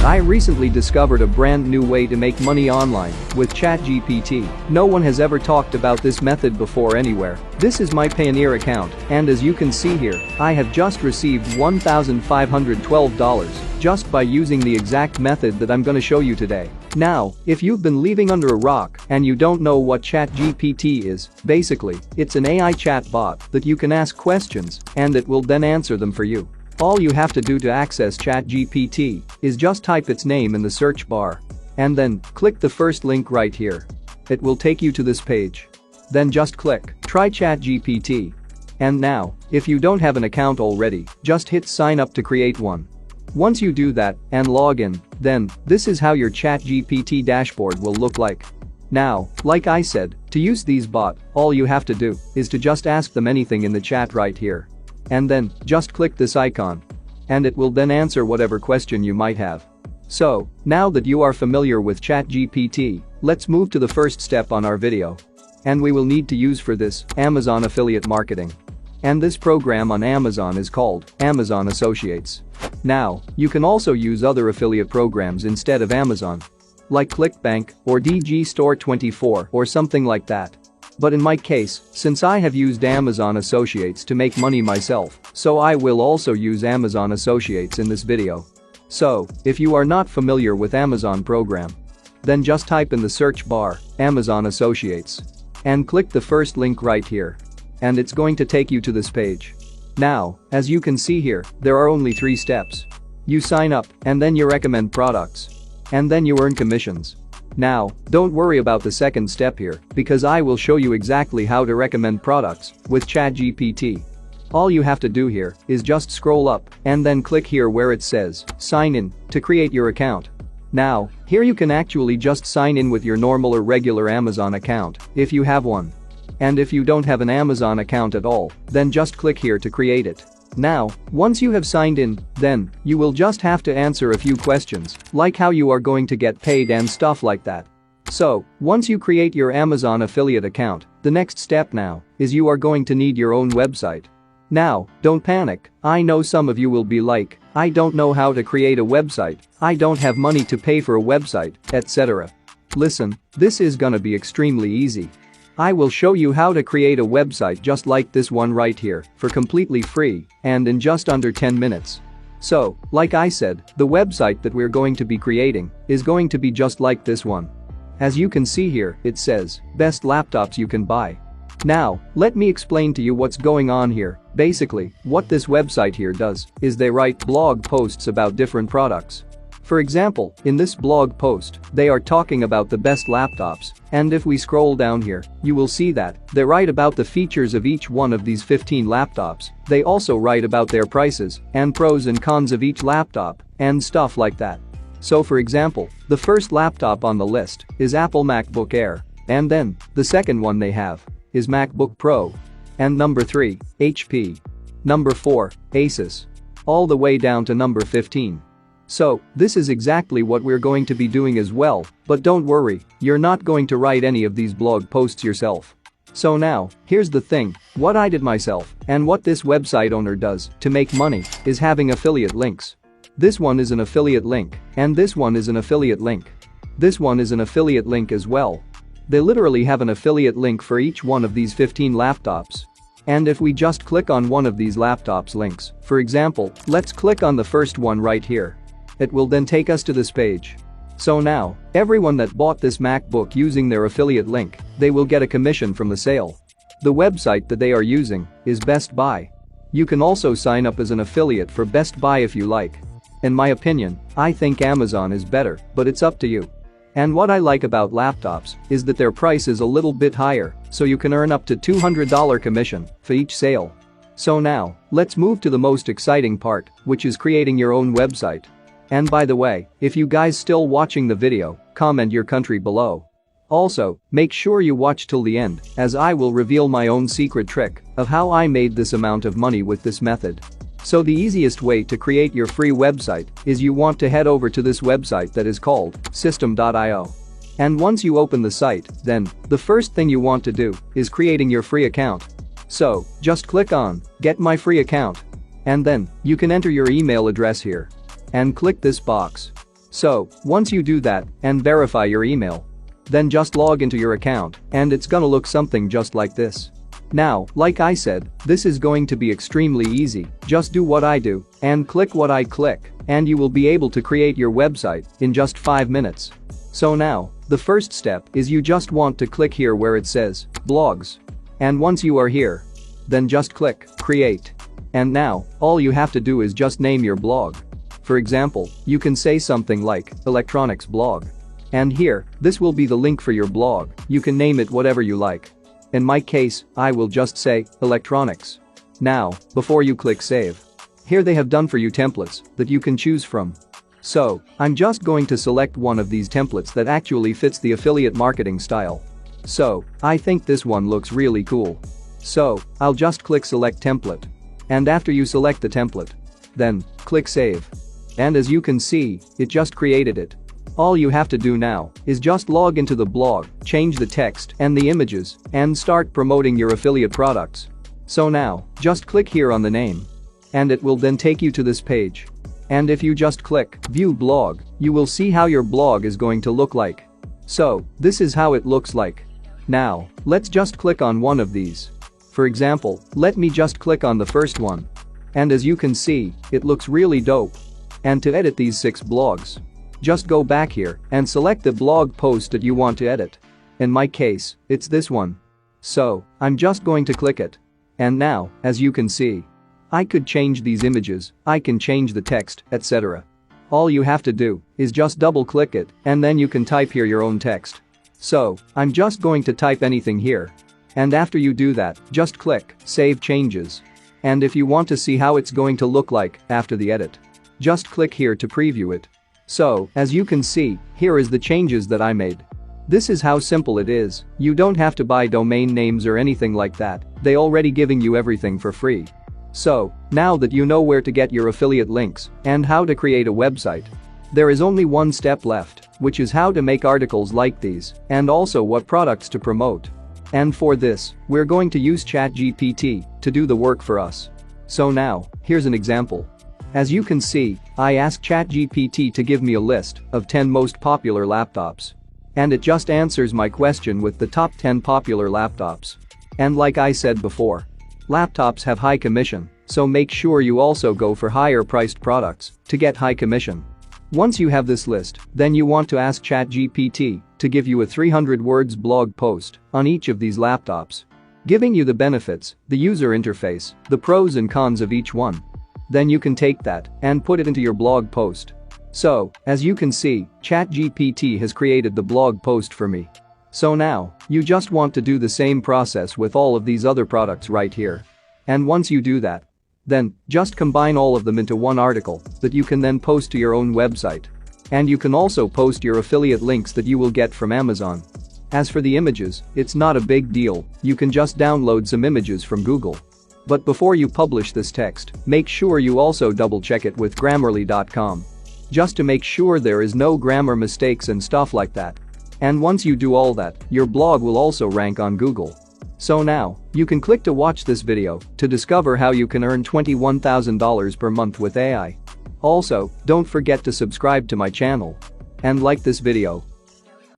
I recently discovered a brand new way to make money online with Chat GPT. No one has ever talked about this method before anywhere. This is my Payoneer account, and as you can see here, I have just received $1,512 just by using the exact method that I'm gonna show you today. Now, if you've been living under a rock and you don't know what Chat GPT is, basically, it's an AI chat bot that you can ask questions and it will then answer them for you. All you have to do to access Chat GPT is just type its name in the search bar and then click the first link right here. It will take you to this page. Then just click Try Chat GPT. And now, if you don't have an account already, just hit sign up to create one. Once you do that and log in, then this is how your Chat GPT dashboard will look like. Now, like I said, to use these bot, all you have to do is to just ask them anything in the chat right here. And then, just click this icon. And it will then answer whatever question you might have. So, now that you are familiar with Chat GPT, let's move to the first step on our video. And we will need to use for this Amazon affiliate marketing. And this program on Amazon is called Amazon Associates. Now, you can also use other affiliate programs instead of Amazon, like ClickBank or DG Store 24 or something like that. But in my case, since I have used Amazon Associates to make money myself, so I will also use Amazon Associates in this video. So, if you are not familiar with Amazon program, then just type in the search bar, Amazon Associates, and click the first link right here. And it's going to take you to this page. Now, as you can see here, there are only 3 steps. You sign up, and then you recommend products. And then you earn commissions. Now, don't worry about the second step here, because I will show you exactly how to recommend products with Chat GPT. All you have to do here is just scroll up and then click here where it says sign in to create your account. Now, here you can actually just sign in with your normal or regular Amazon account if you have one. And if you don't have an Amazon account at all, then just click here to create it. Now, once you have signed in, then you will just have to answer a few questions, like how you are going to get paid and stuff like that. So, once you create your Amazon affiliate account, the next step now is you are going to need your own website. Now, don't panic. I know some of you will be like, I don't know how to create a website, I don't have money to pay for a website, etc. Listen, this is gonna be extremely easy. I will show you how to create a website just like this one right here for completely free and in just under 10 minutes. So, like I said, the website that we're going to be creating is going to be just like this one. As you can see here, it says, best laptops you can buy. Now, let me explain to you what's going on here. Basically, what this website here does is they write blog posts about different products. For example, in this blog post, they are talking about the best laptops, and if we scroll down here, you will see that they write about the features of each one of these 15 laptops. They also write about their prices and pros and cons of each laptop and stuff like that. So for example, the first laptop on the list is Apple MacBook Air, and then the second one they have is MacBook Pro, and number 3, HP, number 4, Asus, all the way down to number 15. So, this is exactly what we're going to be doing as well, but don't worry, you're not going to write any of these blog posts yourself. So now, here's the thing, what I did myself and what this website owner does to make money is having affiliate links. This one is an affiliate link, and this one is an affiliate link. This one is an affiliate link as well. They literally have an affiliate link for each one of these 15 laptops. And if we just click on one of these laptops links, for example, let's click on the first one right here. It will then take us to this page. So now, everyone that bought this MacBook using their affiliate link, they will get a commission from the sale. The website that they are using is Best Buy. You can also sign up as an affiliate for Best Buy if you like. In my opinion, I think Amazon is better, but it's up to you. And what I like about laptops is that their price is a little bit higher, so you can earn up to $200 commission for each sale. So now, let's move to the most exciting part, which is creating your own website. And by the way, if you guys still watching the video, comment your country below. Also, make sure you watch till the end, as I will reveal my own secret trick of how I made this amount of money with this method. So the easiest way to create your free website is you want to head over to this website that is called system.io. And once you open the site, then the first thing you want to do is creating your free account. So, just click on Get My Free Account. And then, you can enter your email address here. And click this box. So, once you do that and verify your email, then just log into your account and it's gonna look something just like this. Now, like I said, this is going to be extremely easy. Just do what I do and click what I click and you will be able to create your website in just 5 minutes. So now, the first step is you just want to click here where it says blogs. And once you are here, then just click create. And now, all you have to do is just name your blog. For example, you can say something like electronics blog. And here, this will be the link for your blog. You can name it whatever you like. In my case, I will just say electronics. Now, before you click save, here they have done for you templates that you can choose from. So, I'm just going to select one of these templates that actually fits the affiliate marketing style. So, I think this one looks really cool. So, I'll just click select template. And after you select the template, then click save. And as you can see, it just created it. All you have to do now is just log into the blog, change the text and the images, and start promoting your affiliate products. So now, just click here on the name. And it will then take you to this page. And if you just click view blog, you will see how your blog is going to look like. So, this is how it looks like. Now, let's just click on one of these. For example, let me just click on the first one. And as you can see, it looks really dope. And to edit these 6 blogs, just go back here and select the blog post that you want to edit. In my case, it's this one. So, I'm just going to click it. And now, as you can see, I could change these images, I can change the text, etc. All you have to do is just double click it and then you can type here your own text. So, I'm just going to type anything here. And after you do that, just click save changes. And if you want to see how it's going to look like after the edit, just click here to preview it. So, as you can see, here is the changes that I made. This is how simple it is. You don't have to buy domain names or anything like that. They already giving you everything for free. So, now that you know where to get your affiliate links and how to create a website, there is only one step left, which is how to make articles like these and also what products to promote. And for this, we're going to use Chat GPT to do the work for us. So now, here's an example. As you can see, I asked Chat GPT to give me a list of 10 most popular laptops. And it just answers my question with the top 10 popular laptops. And like I said before, laptops have high commission, so make sure you also go for higher priced products to get high commission. Once you have this list, then you want to ask Chat GPT to give you a 300 words blog post on each of these laptops, giving you the benefits, the user interface, the pros and cons of each one. Then you can take that and put it into your blog post. So, as you can see, Chat GPT has created the blog post for me. So now, you just want to do the same process with all of these other products right here. And once you do that, then just combine all of them into one article that you can then post to your own website. And you can also post your affiliate links that you will get from Amazon. As for the images, it's not a big deal, you can just download some images from Google. But before you publish this text, make sure you also double check it with Grammarly.com. Just to make sure there is no grammar mistakes and stuff like that. And once you do all that, your blog will also rank on Google. So now, you can click to watch this video to discover how you can earn $21,000 per month with AI. Also, don't forget to subscribe to my channel and like this video.